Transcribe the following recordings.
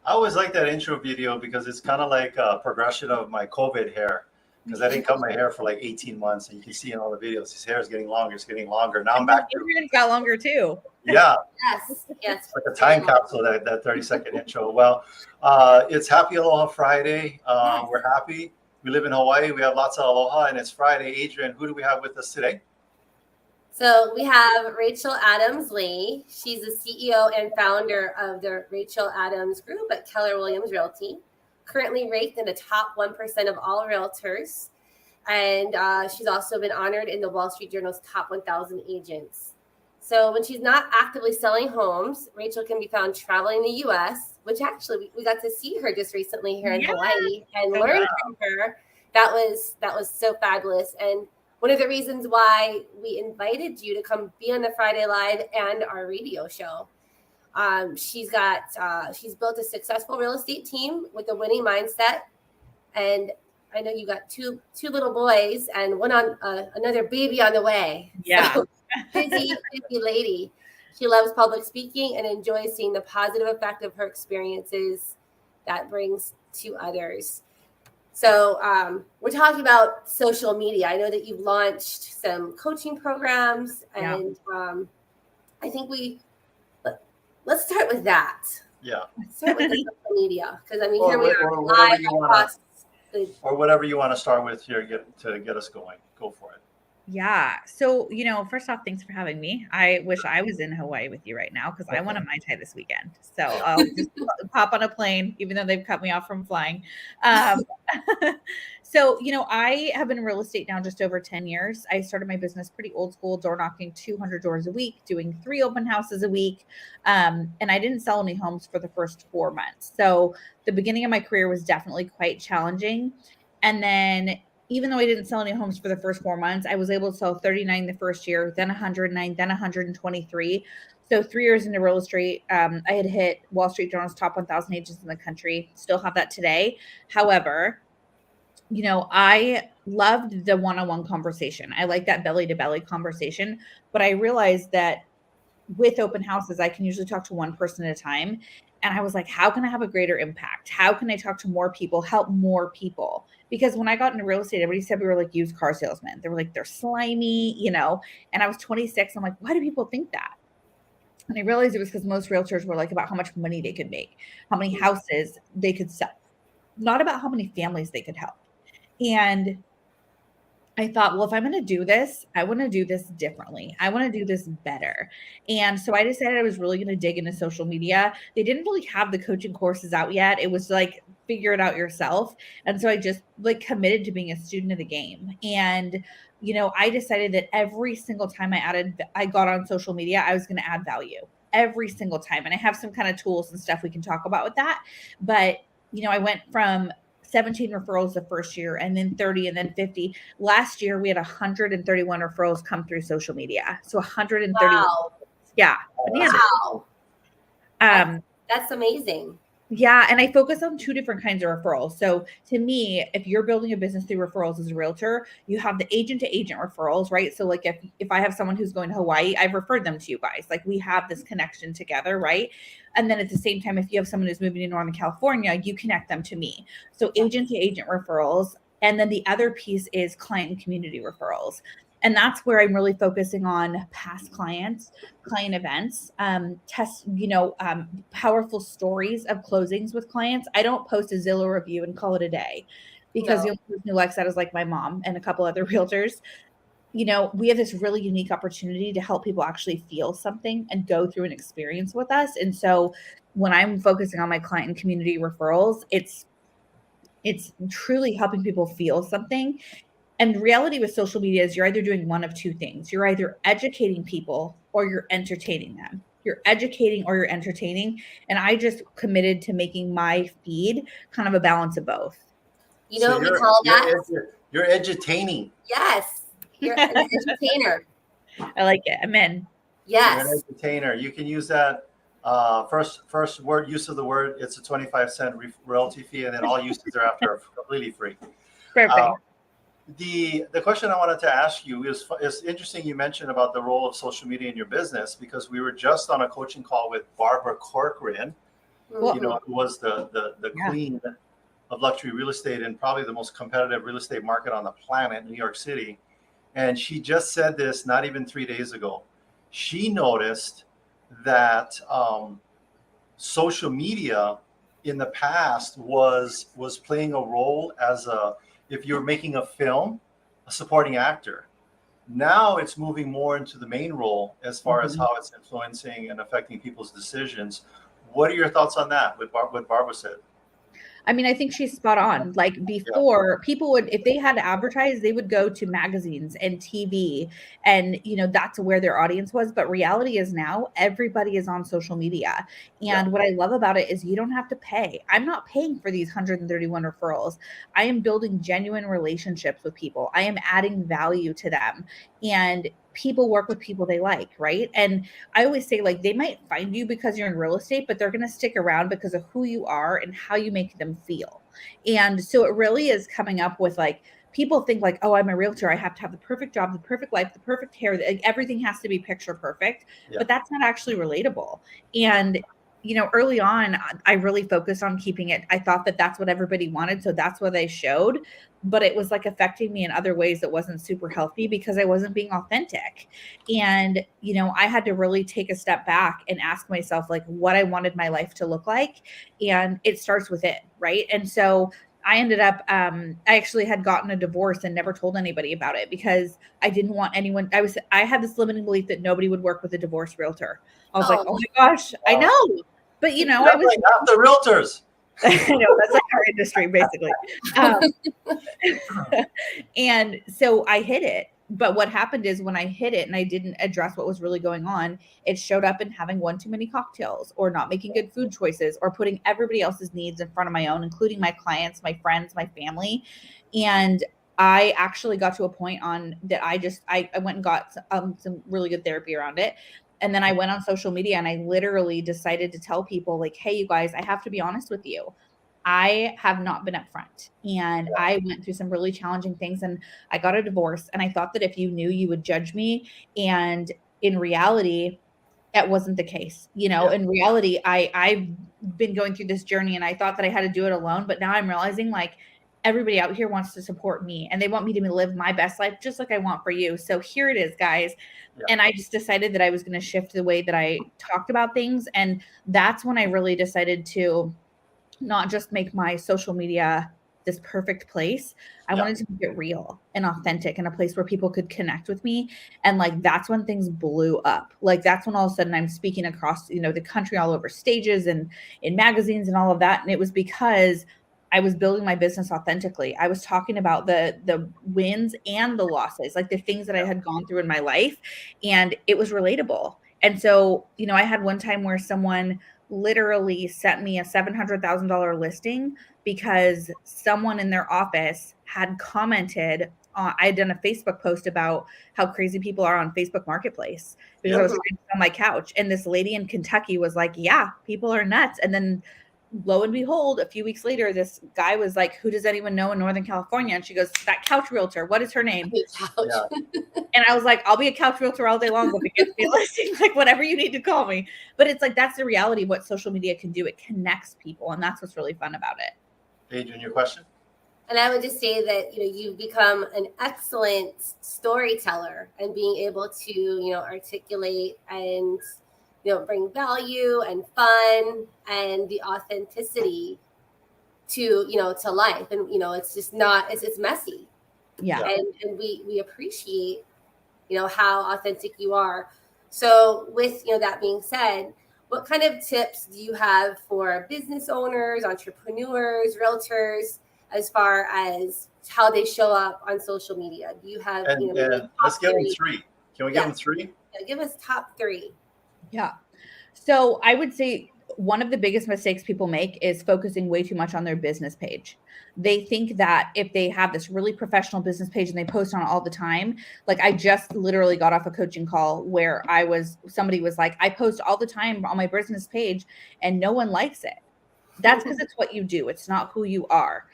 I always like that intro video because it's kind of like a progression of my COVID hair. Because I didn't cut my hair for like 18 months. And you can see in all the videos, his hair is getting longer. It's getting longer. Now I'm back to Adrian's got longer too. Yeah. Yes. It's like a time capsule, that 30-second intro. Well, it's Happy Aloha Friday. We're happy. We live in Hawaii. We have lots of aloha, and it's Friday. Adrian, who do we have with us today? So we have Rachel Adams Lee. She's the CEO and founder of the Rachel Adams Group at Keller Williams Realty. Currently ranked in the top 1% of all realtors. And she's also been honored in the Wall Street Journal's top 1,000 agents. So when she's not actively selling homes, Rachel can be found traveling the U.S., which actually we got to see her just recently here in Hawaii and learn from her. That was so fabulous. And one of the reasons why we invited you to come be on the Friday Live and our radio show. She's built a successful real estate team with a winning mindset. And I know you got two little boys and another baby on the way. Yeah. So, busy lady. She loves public speaking and enjoys seeing the positive effect of her experiences that brings to others. So we're talking about social media. I know that you've launched some coaching programs, and I think let's start with that. Yeah. Let's start with the social media, because I mean, Or here we are live across or whatever you want to start with here to get us going. Go for it. Yeah. So, first off, thanks for having me. I wish I was in Hawaii with you right now because I want to Mai Tai this weekend. So I'll just pop on a plane, even though they've cut me off from flying. So, I have been in real estate now just over 10 years. I started my business pretty old school, door knocking 200 doors a week, doing 3 open houses a week. And I didn't sell any homes for the first 4 months. So the beginning of my career was definitely quite challenging. And then even though I didn't sell any homes for the first 4 months, I was able to sell 39 the first year, then 109, then 123. So 3 years into real estate, I had hit Wall Street Journal's top 1,000 agents in the country. Still have that today. However, I loved the one-on-one conversation. I like that belly-to-belly conversation. But I realized that with open houses, I can usually talk to one person at a time. And I was like, how can I have a greater impact? How can I talk to more people, help more people? Because when I got into real estate, everybody said we were like used car salesmen. They were like, they're slimy, and I was 26. I'm like, why do people think that? And I realized it was because most realtors were like about how much money they could make, how many houses they could sell, not about how many families they could help. And I thought, well, if I'm going to do this, I want to do this differently. I want to do this better. And so I decided I was really going to dig into social media. They didn't really have the coaching courses out yet. It was like, figure it out yourself. And so I just committed to being a student of the game. And, I decided that every single time I got on social media, I was going to add value every single time. And I have some kind of tools and stuff we can talk about with that. But, I went from 17 referrals the first year and then 30 and then 50. Last year, we had 131 referrals come through social media. So 131. Wow. Yeah. Wow. That's amazing. Yeah. And I focus on 2 different kinds of referrals. So to me, if you're building a business through referrals as a realtor, you have the agent to agent referrals, right? So like if I have someone who's going to Hawaii, I've referred them to you guys. Like we have this connection together, right? And then at the same time, if you have someone who's moving to Northern California, you connect them to me. So agent to agent referrals. And then the other piece is client and community referrals. And that's where I'm really focusing on past clients, client events, powerful stories of closings with clients. I don't post a Zillow review and call it a day because the only person who likes that is like my mom and a couple other realtors. We have this really unique opportunity to help people actually feel something and go through an experience with us. And so when I'm focusing on my client and community referrals, it's truly helping people feel something. And reality with social media is you're either doing one of 2 things. You're either educating people or you're entertaining them. You're educating or you're entertaining. And I just committed to making my feed kind of a balance of both. You know what we call that? You're edutaining. Yes. You're an entertainer. I like it. I'm in. Yes. You're an entertainer. You can use that first word use of the word. It's a 25-cent royalty fee, and then all uses thereafter are completely free. Perfect. The question I wanted to ask you is interesting. You mentioned about the role of social media in your business because we were just on a coaching call with Barbara Corcoran, Well, You know, who was the Yeah. queen of luxury real estate and probably the most competitive real estate market on the planet, New York City. And she just said this not even 3 days ago. She noticed that social media in the past was playing a role as a, if you're making a film, a supporting actor. Now it's moving more into the main role as far as how it's influencing and affecting people's decisions. What are your thoughts on that? What Barbara said? I mean, I think she's spot on. Like before, people would, if they had to advertise, they would go to magazines and TV, and that's where their audience was. But reality is now everybody is on social media. And what I love about it is you don't have to pay. I'm not paying for these 131 referrals. I am building genuine relationships with people. I am adding value to them. And people work with people they like, right? And I always say, like, they might find you because you're in real estate, but they're going to stick around because of who you are and how you make them feel. And so it really is coming up with, like, people think like, oh, I'm a realtor, I have to have the perfect job, the perfect life, the perfect hair, like, everything has to be picture perfect. But that's not actually relatable. And early on, I really focused on keeping it. I thought that that's what everybody wanted, so that's what they showed. But it was like affecting me in other ways that wasn't super healthy because I wasn't being authentic. And I had to really take a step back and ask myself, like, what I wanted my life to look like. And it starts with it, right? And so I ended up, I actually had gotten a divorce and never told anybody about it because I didn't want anyone. I had this limiting belief that nobody would work with a divorce realtor. I was like, oh my gosh, I know. But I was like half the realtors. I know, that's like our industry, basically. And so I hid it. But what happened is when I hid it and I didn't address what was really going on, it showed up in having one too many cocktails or not making good food choices or putting everybody else's needs in front of my own, including my clients, my friends, my family. And I actually got to a point on that I went and got some really good therapy around it. And then I went on social media and I literally decided to tell people, like, hey, you guys, I have to be honest with you. I have not been upfront, and I went through some really challenging things, and I got a divorce, and I thought that if you knew, you would judge me. And in reality, that wasn't the case. In reality, I've been going through this journey and I thought that I had to do it alone, but now I'm realizing, like, everybody out here wants to support me and they want me to live my best life just like I want for you. So here it is, guys. And I just decided that I was going to shift the way that I talked about things. And that's when I really decided to not just make my social media this perfect place. I wanted to make it real and authentic and a place where people could connect with me. And like, that's when things blew up. Like, that's when all of a sudden I'm speaking across, the country, all over stages and in magazines and all of that. And it was because I was building my business authentically. I was talking about the wins and the losses, like the things that I had gone through in my life, and it was relatable. And so, I had one time where someone literally sent me a $700,000 listing because someone in their office had commented I had done a Facebook post about how crazy people are on Facebook Marketplace because I was trying to sell my couch. And this lady in Kentucky was like, yeah, people are nuts. And then lo and behold, a few weeks later, this guy was like, who does anyone know in Northern California? And she goes, that couch realtor. What is her name? And I was like, I'll be a couch realtor all day long. If it gets me a listing, like, whatever you need to call me. But it's like, that's the reality of what social media can do. It connects people. And that's what's really fun about it. Adrian, your question? And I would just say that, you've become an excellent storyteller and being able to, articulate and, bring value and fun and the authenticity to, to life. And, it's just not, it's messy. Yeah. And we appreciate, how authentic you are. So with, that being said, what kind of tips do you have for business owners, entrepreneurs, realtors, as far as how they show up on social media? Do you have, and let's give them three. Can we give them three? Yeah, give us top three. Yeah. So I would say one of the biggest mistakes people make is focusing way too much on their business page. They think that if they have this really professional business page and they post on it all the time, like, I just literally got off a coaching call where somebody was like, I post all the time on my business page and no one likes it. That's because it's what you do. It's not who you are.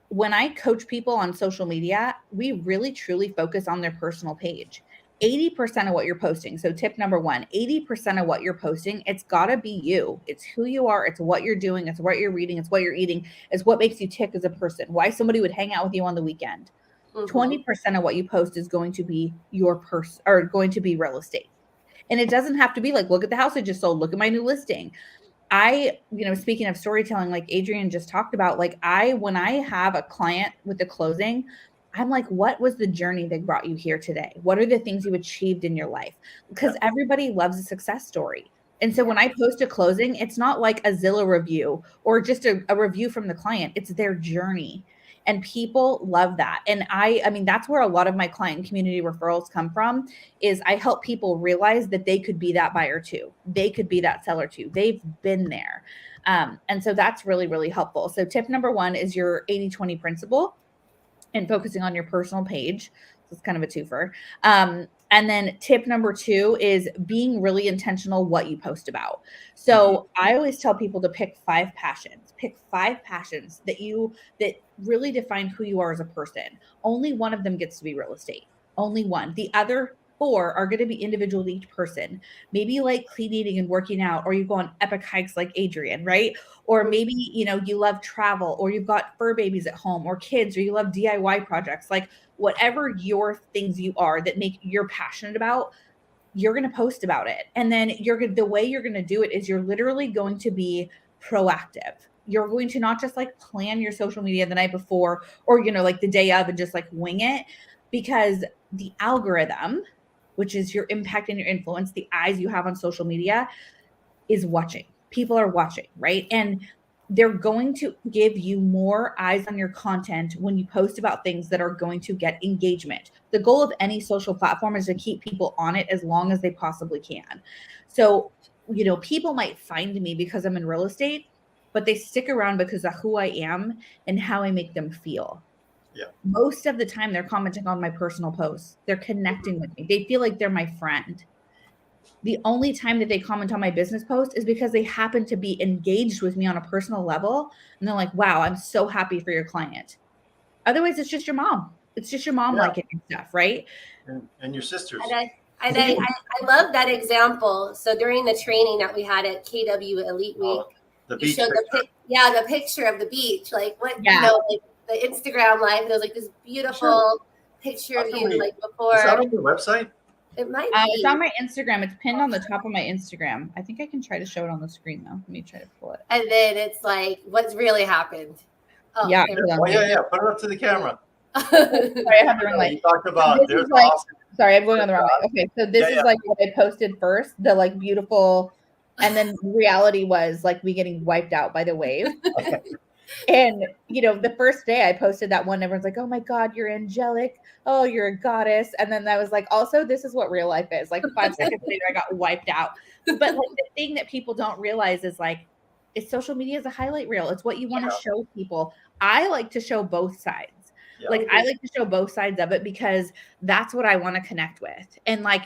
When I coach people on social media, we really truly focus on their personal page. 80% of what you're posting. So tip number 1, 80% of what you're posting, it's got to be you. It's who you are. It's what you're doing. It's what you're reading. It's what you're eating. It's what makes you tick as a person. Why somebody would hang out with you on the weekend. 20% of what you post is going to be your person or going to be real estate. And it doesn't have to be like, look at the house I just sold. Look at my new listing. Speaking of storytelling, like Adrienne just talked about, like when I have a client with the closing, I'm like, what was the journey that brought you here today? What are the things you achieved in your life? Because everybody loves a success story. And so when I post a closing, it's not like a Zillow review or just a review from the client. It's their journey. And people love that. And I mean, that's where a lot of my client and community referrals come from, is I help people realize that they could be that buyer too. They could be that seller too. They've been there. And so that's really, really helpful. So tip number 1 is your 80-20 principle and focusing on your personal page. So it's kind of a twofer. And then tip number 2 is being really intentional what you post about. So I always tell people to pick 5 passions. Pick 5 passions that really define who you are as a person. Only one of them gets to be real estate. Only one. The other 4 are going to be individual to each person. Maybe you like clean eating and working out, or you go on epic hikes like Adrienne, right? Or maybe, you love travel, or you've got fur babies at home, or kids, or you love DIY projects. Like whatever your things you are that you're passionate about, you're going to post about it. And then the way you're going to do it is you're literally going to be proactive. You're going to not just like plan your social media the night before or, like the day of and just like wing it, because the algorithm, which is your impact and your influence, the eyes you have on social media, is watching. People are watching, right? And they're going to give you more eyes on your content when you post about things that are going to get engagement. The goal of any social platform is to keep people on it as long as they possibly can. So, people might find me because I'm in real estate, but they stick around because of who I am and how I make them feel. Yeah. Most of the time they're commenting on my personal posts. They're connecting with me. They feel like they're my friend. The only time that they comment on my business post is because they happen to be engaged with me on a personal level. And they're like, wow, I'm so happy for your client. Otherwise, it's just your mom. It's just your mom liking your stuff, right? And your sisters. I love that example. So during the training that we had at KW Elite Week, you showed the picture of the beach, like what, like the Instagram live. And it was like this beautiful picture of you, like before. Is that on your website? It might be. It's on my Instagram. It's pinned on the top of my Instagram. I think I can try to show it on the screen though. Let me try to pull it. And then it's like, what's really happened? Oh, yeah. Put it up to the camera. Sorry, I have the wrong light. You talked about there's like, awesome. Sorry, I'm going on the wrong way. Okay, so this is like what I posted first, the like beautiful, and then reality was like me getting wiped out by the wave. Okay. And the first day I posted that one, everyone's like, "Oh my God, you're angelic. Oh, you're a goddess." And then I was like, "Also, this is what real life is." Like 5 seconds later, I got wiped out. But like the thing that people don't realize is like, social media is a highlight reel. It's what you want to show people. I like to show both sides. Yeah. Like I like to show both sides of it because that's what I want to connect with. And like,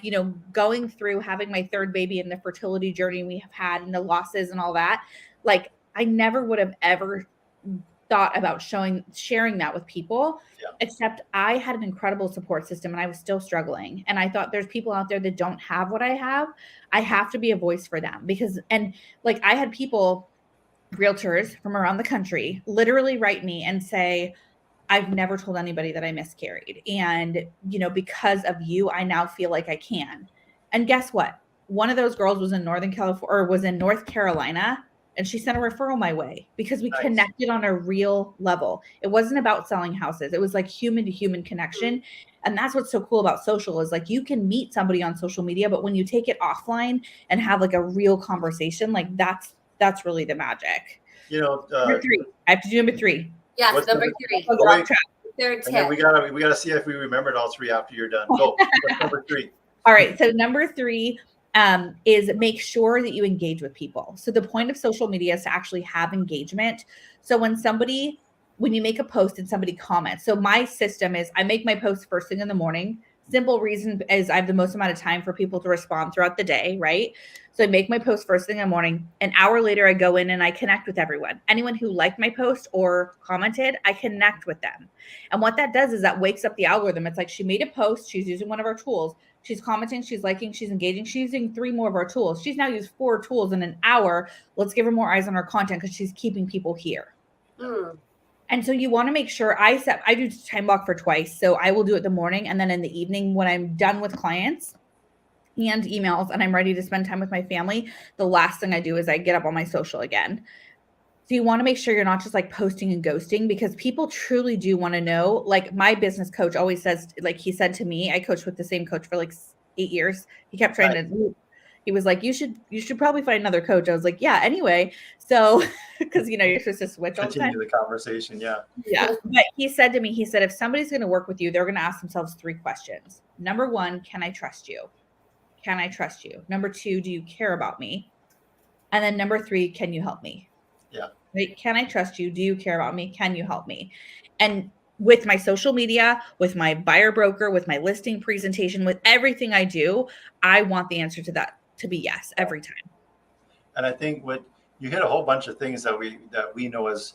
going through having my 3rd baby and the fertility journey we have had and the losses and all that, like I never would have ever thought about sharing that with people, except I had an incredible support system and I was still struggling. And I thought there's people out there that don't have what I have. I have to be a voice for them and like I had people, realtors from around the country, literally write me and say, I've never told anybody that I miscarried. And, because of you, I now feel like I can. And guess what? One of those girls was in North Carolina, and she sent a referral my way because we connected on a real level. It wasn't about selling houses. It was like human to human connection. And that's what's so cool about social is like you can meet somebody on social media, but when you take it offline and have like a real conversation, like that's really the magic. Number 3. I have to do number 3. Yes, number 3. Third tip. We gotta see if we remembered all 3 after you're done. Go. Number 3. All right. So number 3 is make sure that you engage with people. So the point of social media is to actually have engagement. So when you make a post and somebody comments, so my system is I make my post first thing in the morning. Simple reason is I have the most amount of time for people to respond throughout the day, right? So I make my post first thing in the morning. An hour later, I go in and I connect with everyone. Anyone who liked my post or commented, I connect with them. And what that does is that wakes up the algorithm. It's like she made a post. She's using one of our tools. She's commenting, she's liking, she's engaging. She's using 3 more of our tools. She's now used 4 tools in an hour. Let's give her more eyes on her content because she's keeping people here. And so you want to make sure I do time block for twice. So I will do it the morning and then in the evening when I'm done with clients and emails and I'm ready to spend time with my family. The last thing I do is I get up on my social again. So you want to make sure you're not just like posting and ghosting, because people truly do want to know. Like my business coach always says, like he said to me, I coached with the same coach for like 8 years. He kept trying to, he was like, you should probably find another coach. I was like, yeah, anyway. So, because, you're supposed to switch all the time. Continue the conversation. Yeah. Yeah. But he said to me, if somebody's going to work with you, they're going to ask themselves 3 questions. Number 1, can I trust you? Can I trust you? Number 2, do you care about me? And then number 3, can you help me? Yeah. Right? Can I trust you? Do you care about me? Can you help me? And with my social media, with my buyer broker, with my listing presentation, with everything I do, I want the answer to that to be yes every time. And I think what you hit a whole bunch of things that we know as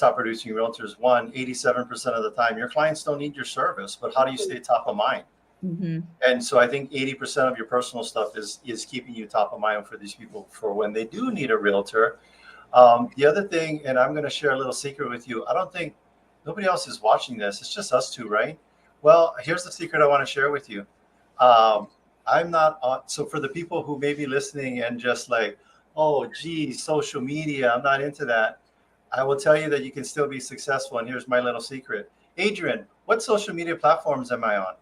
top producing realtors. 87% of the time, your clients don't need your service, but how do you stay top of mind? Mm-hmm. And so I think 80% of your personal stuff is keeping you top of mind for these people for when they do need a realtor. The other thing, and I'm going to share a little secret with you. I don't think nobody else is watching this. It's just us two, right? Well, here's the secret I want to share with you. I'm not on. So for the people who may be listening and just like, oh, geez, social media, I'm not into that. I will tell you that you can still be successful. And here's my little secret. Adrian, what social media platforms am I on?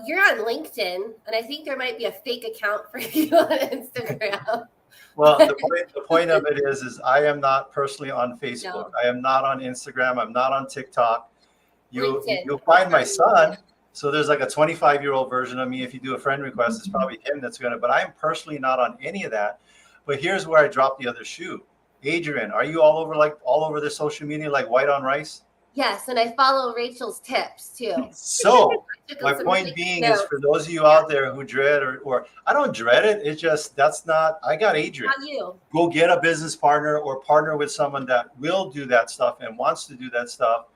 You're on LinkedIn, and I think there might be a fake account for you on Instagram. Well, the point of it is I am not personally on Facebook. No. I am not on Instagram. I'm not on TikTok. You'll LinkedIn. find my son. So there's like a 25-year-old version of me. If you do a friend request, it's probably him that's going to, but I'm personally not on any of that. But here's where I dropped the other shoe. Adrian, are you all over the social media like white on rice? Yes, and I follow Rachel's tips too. So my point being is for those of you out there who dread or I don't dread it. It's just I got Adrian. Not you. Go get a business partner or partner with someone that will do that stuff and wants to do that stuff.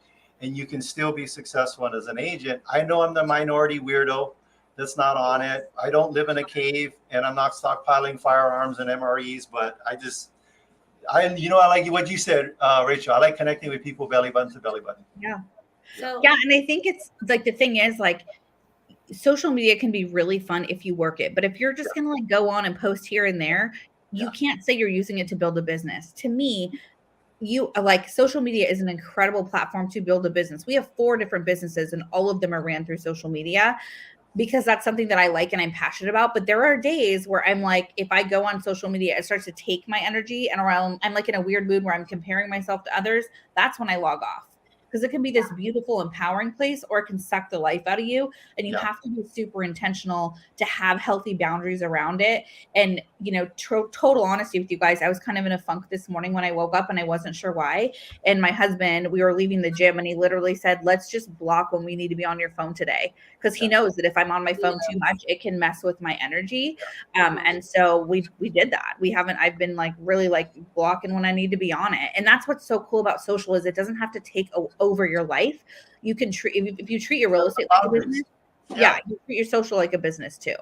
And you can still be successful. And as an agent, I know I'm the minority weirdo that's not on it. I don't live in a cave and I'm not stockpiling firearms and MREs, but I like what you said, Rachel. I like connecting with people belly button to belly button. Yeah. And I think it's like the thing is like social media can be really fun if you work it, but if you're just gonna like go on and post here and there, you can't say you're using it to build a business. To me, social media is an incredible platform to build a business. We have 4 different businesses and all of them are ran through social media, because that's something that I like and I'm passionate about. But there are days where I'm like, if I go on social media, it starts to take my energy and I'm like in a weird mood where I'm comparing myself to others. That's when I log off, because it can be this beautiful, empowering place, or it can suck the life out of you. And you have to be super intentional to have healthy boundaries around it. And, total honesty with you guys, I was kind of in a funk this morning when I woke up and I wasn't sure why. And my husband, we were leaving the gym and he literally said, let's just block when we need to be on your phone today. Because he knows that if I'm on my phone too much, it can mess with my energy. And so we did that. I've been like really like blocking when I need to be on it. And that's what's so cool about social is it doesn't have to take over your life. You can if you treat your real estate like a business, you treat your social like a business too.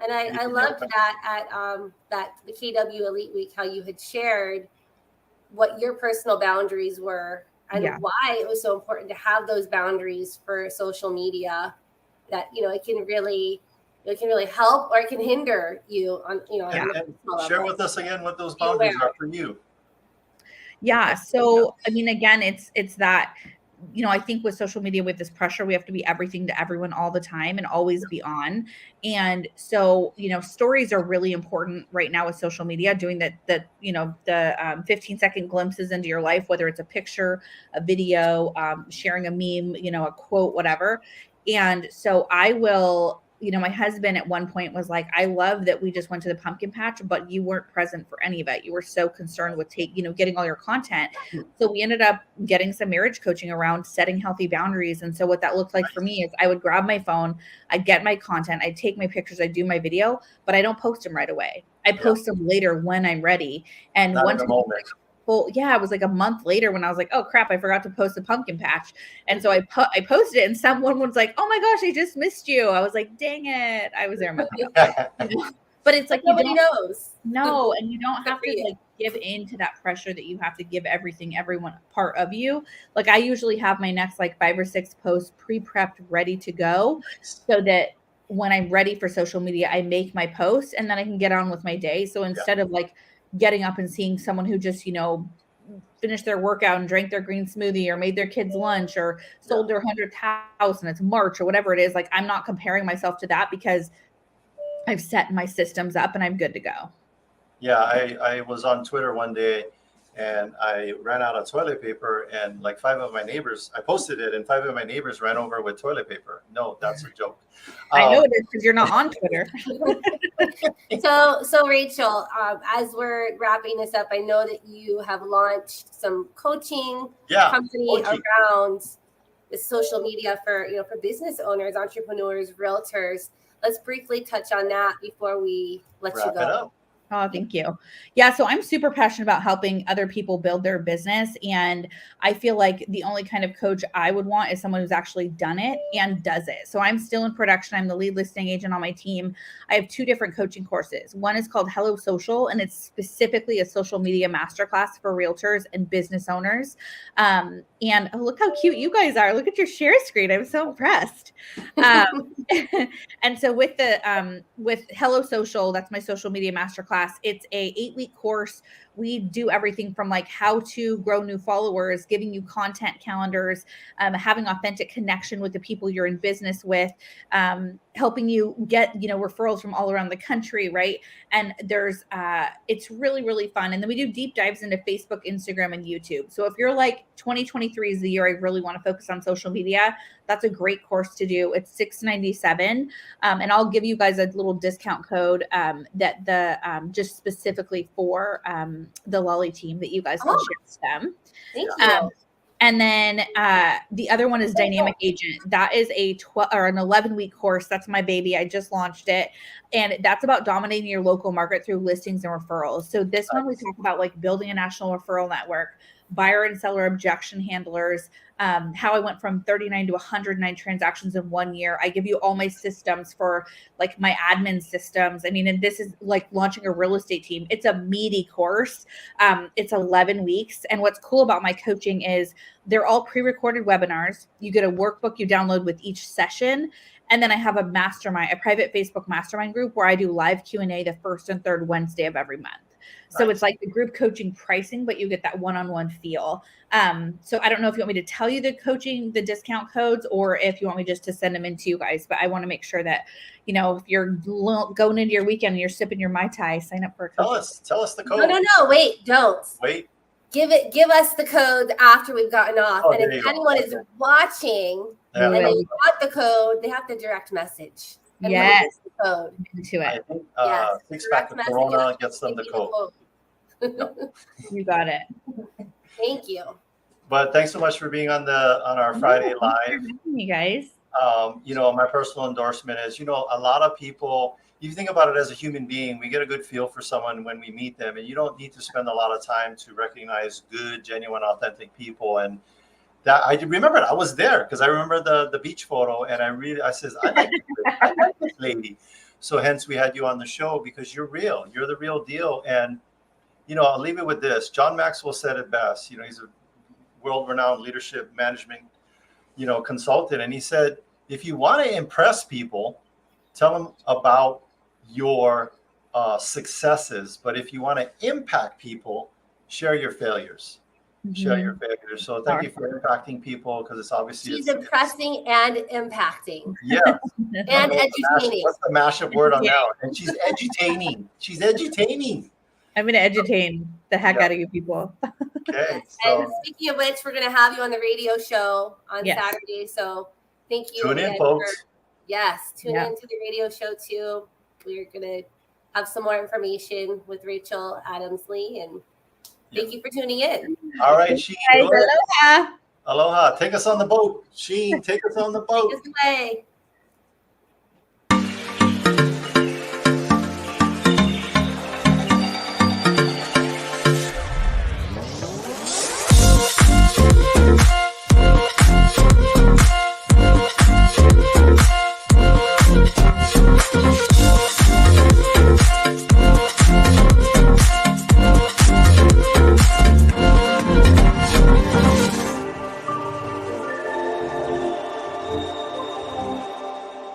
And I loved that at the KW Elite Week, how you had shared what your personal boundaries were and why it was so important to have those boundaries for social media. That it can really help or it can hinder you on And share with us again what those boundaries are for you. Yeah. So I mean, again, it's that. I think with social media, with this pressure, we have to be everything to everyone all the time and always be on. And so, stories are really important right now with social media, doing the 15-second glimpses into your life, whether it's a picture, a video, sharing a meme, a quote, whatever. And so I will, my husband at one point was like, I love that we just went to the pumpkin patch, but you weren't present for any of it. You were so concerned with getting all your content. So we ended up getting some marriage coaching around setting healthy boundaries. And so what that looked like for me is I would grab my phone, I'd get my content, I'd take my pictures, I'd do my it was like a month later when I was like, oh crap, I forgot to post a pumpkin patch. And so I posted it and someone was like, oh my gosh, I just missed you. I was like, dang it. I was there a month ago. But it's like, nobody knows. No, and you don't Good have for to you. like give in to that pressure that you have to give everyone part of you. Like I usually have my next like 5 or 6 posts pre-prepped, ready to go, so that when I'm ready for social media, I make my post and then I can get on with my day. So instead of like getting up and seeing someone who just, finished their workout and drank their green smoothie or made their kids lunch or sold their 100th house and it's March or whatever it is, like I'm not comparing myself to that because I've set my systems up and I'm good to go. Yeah, I was on Twitter one day and I ran out of toilet paper and like 5 of my neighbors, I posted it and 5 of my neighbors ran over with toilet paper. No, that's a joke. I know it is because you're not on Twitter. So Rachel, as we're wrapping this up, I know that you have launched some coaching company around the social media for business owners, entrepreneurs, realtors. Let's briefly touch on that before we let you go. Oh, thank you. Yeah. So I'm super passionate about helping other people build their business. And I feel like the only kind of coach I would want is someone who's actually done it and does it. So I'm still in production. I'm the lead listing agent on my team. I have 2 different coaching courses. One is called Hello Social, and it's specifically a social media masterclass for realtors and business owners. And look how cute you guys are. Look at your share screen. I'm so impressed. And so with Hello Social, that's my social media masterclass. It's a 8-week course. We do everything from like how to grow new followers, giving you content calendars, having authentic connection with the people you're in business with, helping you get, referrals from all around the country. Right. And it's really, really fun. And then we do deep dives into Facebook, Instagram, and YouTube. So if you're like 2023 is the year I really want to focus on social media, that's a great course to do. It's $697. And I'll give you guys a little discount code just specifically for the Lolly team that you guys can share with them. Thank you. And then the other one is Dynamic Agent. That is an 11-week course. That's my baby. I just launched it. And that's about dominating your local market through listings and referrals. So this one, we talk about like building a national referral network, buyer and seller objection handlers, how I went from 39 to 109 transactions in 1 year. I give you all my systems for like my admin systems. I mean, and this is like launching a real estate team. It's a meaty course. It's 11 weeks. And what's cool about my coaching is they're all pre-recorded webinars. You get a workbook you download with each session. And then I have a private Facebook mastermind group where I do live Q&A the first and third Wednesday of every month. So It's like the group coaching pricing, but you get that one-on-one feel. So I don't know if you want me to tell you the discount codes, or if you want me just to send them in to you guys. But I want to make sure that, if you're going into your weekend and you're sipping your Mai Tai, sign up for a coaching. Tell us the code. No, wait, don't. Wait. Give us the code after we've gotten off. And if anyone is watching and they want the code, they have to direct message. Yes. The code. Into it. I think 6-pack of Corona gets them the code. You got it. Thank you. But thanks so much for being on our Friday live. You guys. My personal endorsement is, a lot of people, you think about it as a human being, we get a good feel for someone when we meet them, and you don't need to spend a lot of time to recognize good, genuine, authentic people. And that I remember I was there because I remember the beach photo, and I says, I like this lady. So hence we had you on the show because you're real. You're the real deal. And, I'll leave it with this. John Maxwell said it best. He's a world-renowned leadership management, consultant. And he said, if you want to impress people, tell them about your successes. But if you want to impact people, share your failures. Share your failures. So thank you for impacting people, because it's obviously she's impressing and impacting. Yeah. And edutaining. What's the mashup word on that one? And she's edutaining. She's edutaining. I'm going to edutain the heck out of you people. Okay. And speaking of which, we're going to have you on the radio show on Saturday. So thank you. Tune in, folks. Tune in to the radio show too. We're going to have some more information with Rachel Adams-Lee, and thank you for tuning in. All right, Sheen. Aloha. Aloha. Take us on the boat. Sheen, take us on the boat. This way.